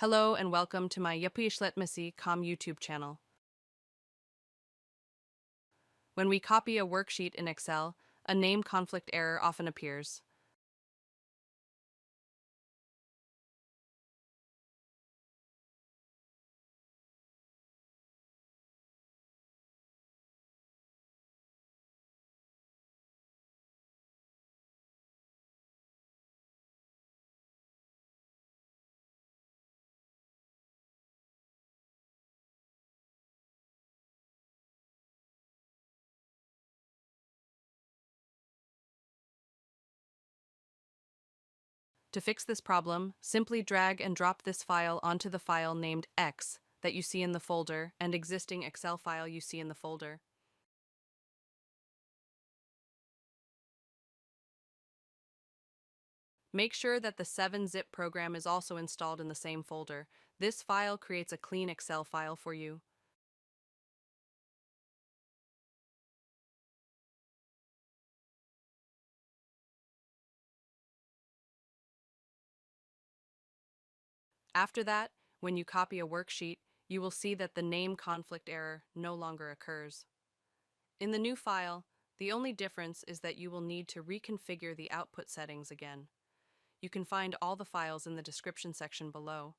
Hello and welcome to my yapiisletmesi YouTube channel. When we copy a worksheet in Excel, a name conflict error often appears. To fix this problem, simply drag and drop this file onto the file named X that you see in the folder and existing Excel file you see in the folder. Make sure that the 7-zip program is also installed in the same folder. This file creates a clean Excel file for you. After that, when you copy a worksheet, you will see that the name conflict error no longer occurs. In the new file, the only difference is that you will need to reconfigure the output settings again. You can find all the files in the description section below.